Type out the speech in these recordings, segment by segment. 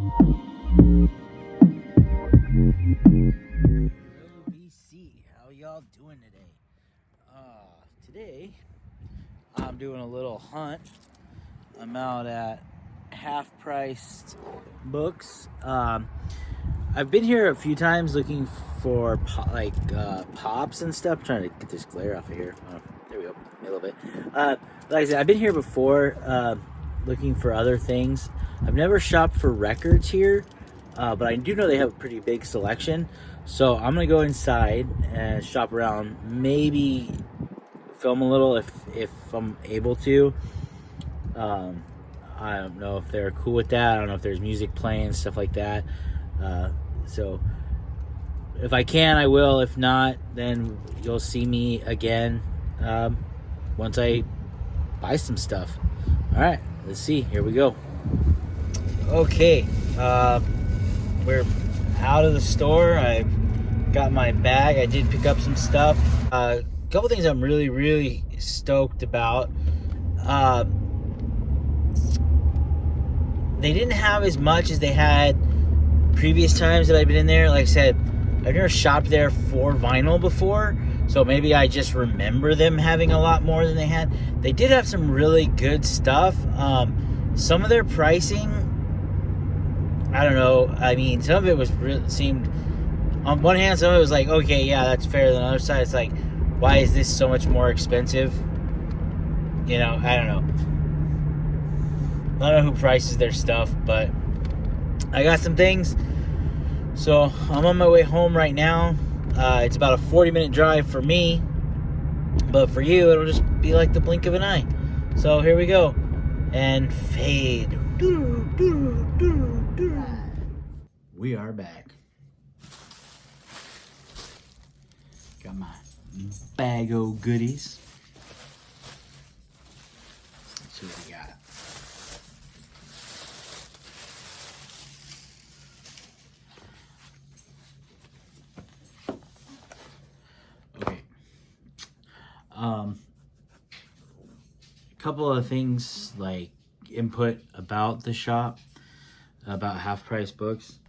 VC, how y'all doing today? Today I'm doing a little hunt. I'm out at half-priced books. I've been here a few times looking for pops and stuff. I'm trying to get this glare off of here. Oh, there we go, a little bit. Like I said, I've been here before looking for other things. I've never shopped for records here, but I do know they have a pretty big selection. So I'm gonna go inside and shop around. Maybe film a little if I'm able to. I don't know if they're cool with that. I don't know if there's music playing, stuff like that. So if I can, I will. If not, then you'll see me again once I buy some stuff. All right, let's see. Here we go. Okay, we're out of the store. I've got my bag. I did pick up some stuff. A couple things I'm really stoked about. They didn't have as much as they had previous times that I've been in there. Like I said, I've never shopped there for vinyl before, so maybe I just remember them having a lot more than they had. They did have some really good stuff. Some of their pricing, I don't know. I mean, some of it seemed, on one hand, some of it was like, okay, yeah, that's fair. On the other side, it's like, why is this so much more expensive? You know, I don't know. I don't know who prices their stuff, but I got some things. So I'm on my way home right now. It's about a 40-minute drive for me, but for you, it'll just be like the blink of an eye. So here we go. And fade. We are back. Got my bag o' goodies. Let's see what we got. Okay. A couple of things like input about the shop, about Half Price Books.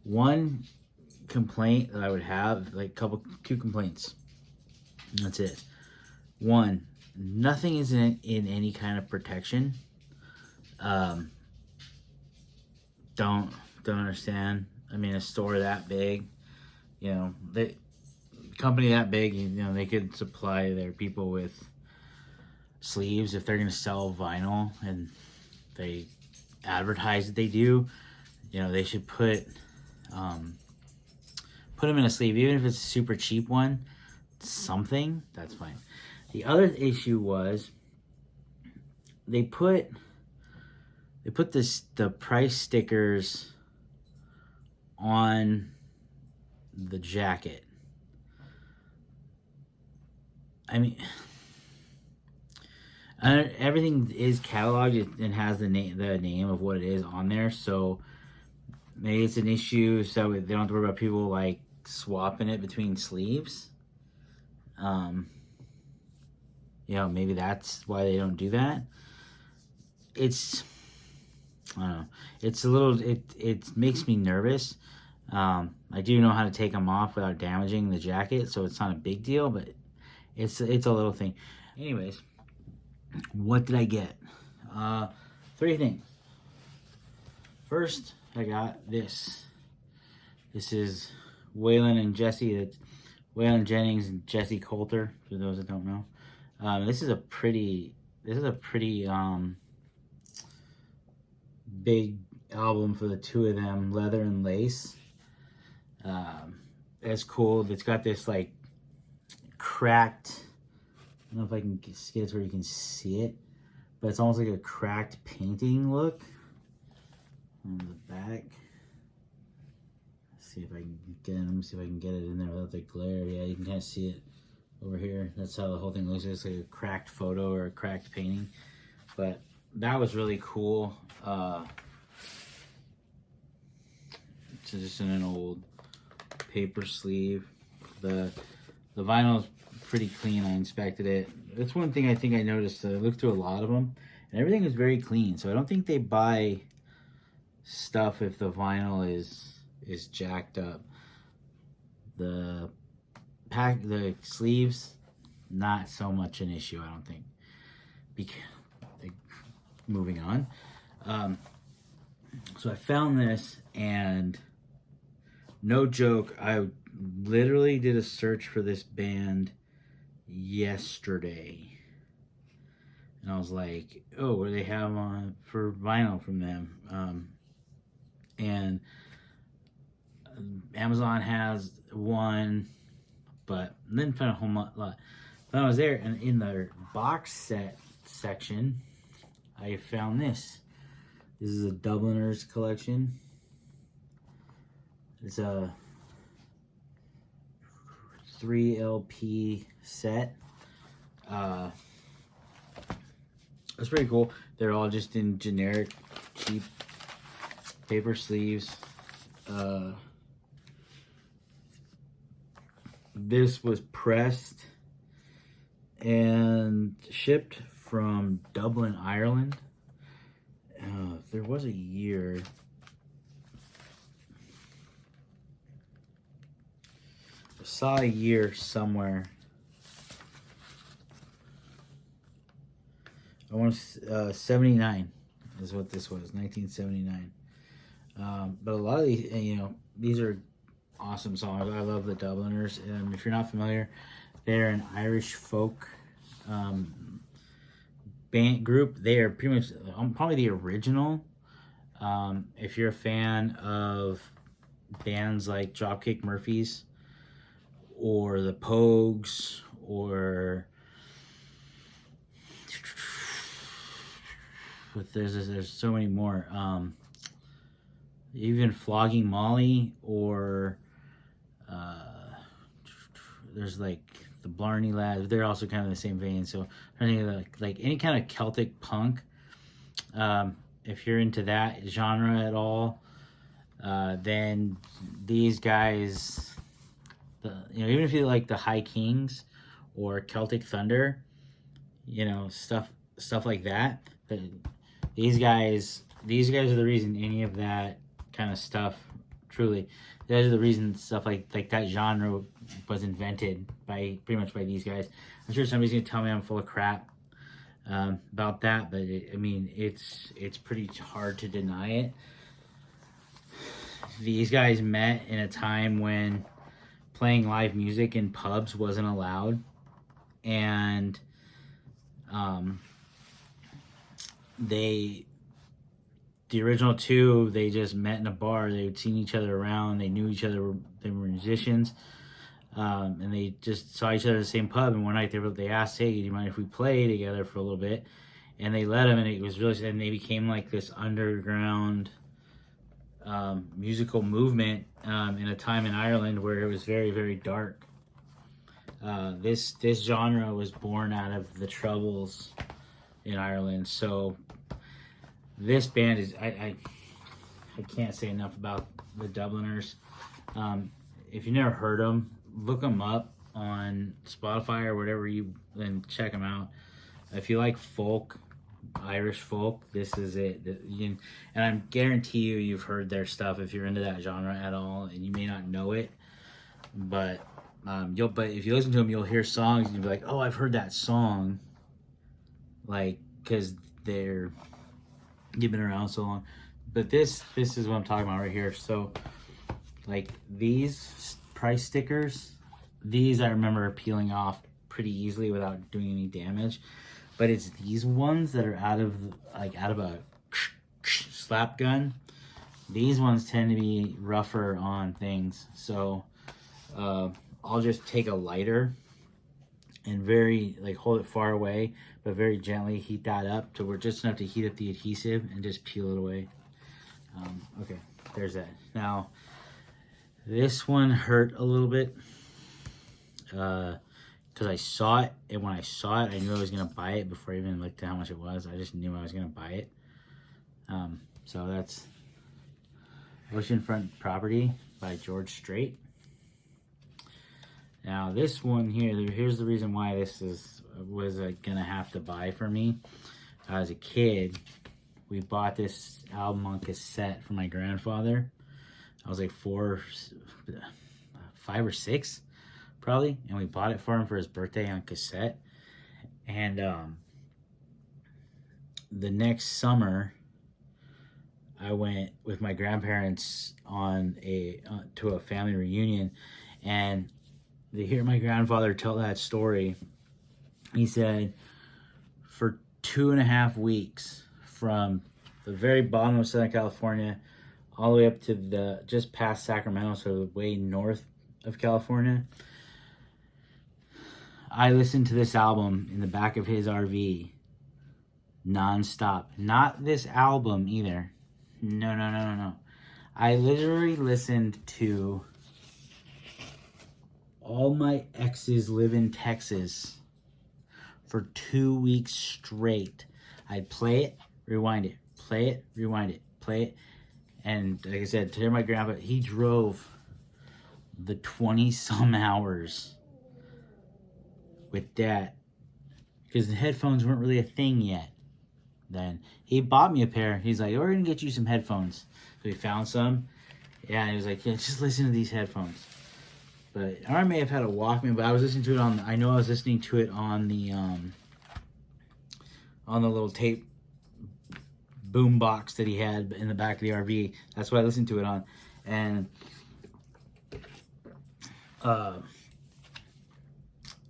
One complaint that I would have, like two complaints. That's it. One, nothing is in any kind of protection. Don't understand. I mean, a store that big, you know, company that big, you know, they could supply their people with sleeves if they're going to sell vinyl and they advertise that they do. You know, they should put them in a sleeve, even if it's a super cheap one, something, that's fine. The other issue was they put the price stickers on the jacket. I mean, everything is cataloged and has the name of what it is on there, so maybe it's an issue so they don't have to worry about people like swapping it between sleeves. You know, maybe that's why they don't do that. It's, I don't know, it's a little, it makes me nervous. I do know how to take them off without damaging the jacket, so it's not a big deal, but it's a little thing. Anyways, what did I get? 3 things. First, I got this. This is Waylon and Jesse. It's Waylon Jennings and Jesse Coulter, for those that don't know. This is a pretty big album for the two of them, Leather and Lace. It's cool. It's got this like cracked, I don't know if I can get it where you can see it, but it's almost like a cracked painting look on the back. Let's see if I can get it. Let me see if I can get it in there without the glare. Yeah, you can kind of see it over here. That's how the whole thing looks. It's like a cracked photo or a cracked painting. But that was really cool. It's just in an old paper sleeve. The vinyl is pretty clean. I inspected it. That's one thing I think I noticed. I looked through a lot of them, and everything is very clean. So I don't think they buy stuff if the vinyl is jacked up. The sleeves, not so much an issue, I don't think. Moving on. So I found this, and no joke, I literally did a search for this band yesterday. And I was like, oh, what do they have on for vinyl from them? And Amazon has one, but then found a whole lot. Then I was there, and in the box set section, I found this. This is a Dubliners collection. It's a 3 LP set. It's pretty cool. They're all just in generic, cheap paper sleeves. This was pressed and shipped from Dublin, Ireland. There was a year. I saw a year somewhere. I want to 79 is what this was, 1979. But a lot of these, these are awesome songs. I love the Dubliners. If you're not familiar, they're an Irish folk band group. They are pretty much probably the original. If you're a fan of bands like Dropkick Murphys or the Pogues or there's so many more. Even Flogging Molly, or there's like the Blarney Lads. They're also kind of the same vein. So I think like any kind of Celtic punk. If you're into that genre at all, then these guys, even if you like the High Kings or Celtic Thunder, stuff like that. These guys are the reason any of that kind of stuff, truly, those are the reason stuff like that genre was invented pretty much by these guys. I'm sure somebody's gonna tell me I'm full of crap about that, but it's pretty hard to deny it. These guys met in a time when playing live music in pubs wasn't allowed, and the original two, they just met in a bar. They had seen each other around. They knew each other. They were musicians, and they just saw each other at the same pub. And one night they asked, "Hey, do you mind if we play together for a little bit?" And they let them, and it was really. And they became like this underground musical movement in a time in Ireland where it was very, very dark. This genre was born out of the Troubles in Ireland. So this band is I can't say enough about the Dubliners. If you never heard them, look them up on Spotify or whatever then check them out. If you like folk, Irish folk, this is it. And I guarantee you've heard their stuff if you're into that genre at all, and you may not know it, but if you listen to them, you'll hear songs and you'll be like, oh, I've heard that song, because they've been around so long. But this is what I'm talking about right here. So these price stickers, these I remember peeling off pretty easily without doing any damage. But it's these ones that are out of a slap gun. These ones tend to be rougher on things. So I'll just take a lighter and very hold it far away, but very gently heat that up to where just enough to heat up the adhesive and just peel it away. Okay, there's that. Now, this one hurt a little bit because I saw it, and when I saw it, I knew I was gonna buy it before I even looked at how much it was. I just knew I was gonna buy it. So that's Oceanfront Property by George Strait. Now this one here, here's the reason why this was gonna have to buy for me. as a kid, we bought this album on cassette for my grandfather. I was like 5 or 6, probably, and we bought it for him for his birthday on cassette. And the next summer, I went with my grandparents on to a family reunion, and to hear my grandfather tell that story, he said, for 2.5 weeks, from the very bottom of Southern California all the way up to the just past Sacramento, so way north of California, I listened to this album in the back of his RV nonstop. Not this album either. No. I literally listened to All My Exes Live in Texas for 2 weeks straight. I'd play it, rewind it, play it, rewind it, play it. And like I said, to hear my grandpa, he drove the 20-some hours with that, because the headphones weren't really a thing yet then. He bought me a pair. He's like, we're going to get you some headphones. So he found some. Yeah, and he was like, yeah, just listen to these headphones. But I may have had a Walkman, but I was listening to it on, I know I was listening to it on the little tape boom box that he had in the back of the RV. That's what I listened to it on. And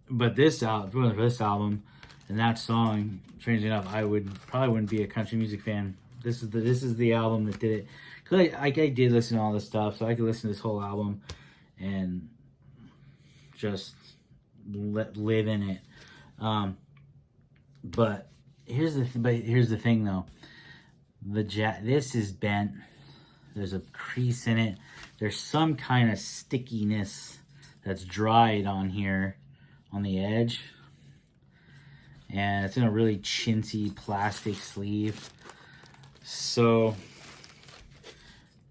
but this album and that song, strangely enough, I probably wouldn't be a country music fan. This is the album that did it. Cause I did listen to all this stuff, so I could listen to this whole album and just live in it. But here's the thing though. This is bent. There's a crease in it. There's some kind of stickiness that's dried on here on the edge. And it's in a really chintzy plastic sleeve. So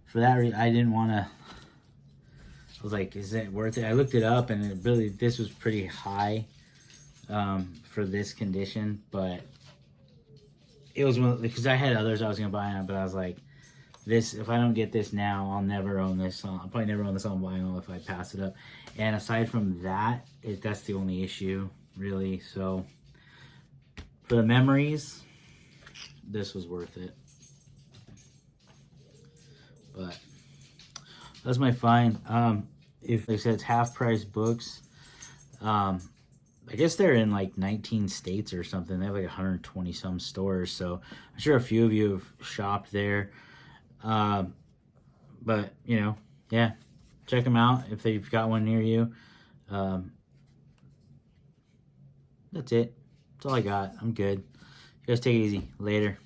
for that reason, I didn't want to. I was like, is it worth it? I looked it up, and this was pretty high for this condition, but it was because I had others I was gonna buy, but I was like, this, if I don't get this now, I'll never own this. I'll probably never own this on vinyl if I pass it up. And aside from that, that's the only issue, really. So for the memories, this was worth it. But that's my find. If like I said, it's half price books. I guess they're in like 19 states or something. They have like 120 some stores. So I'm sure a few of you have shopped there. But yeah, check them out if they've got one near you. That's it. That's all I got. I'm good. You guys take it easy. Later.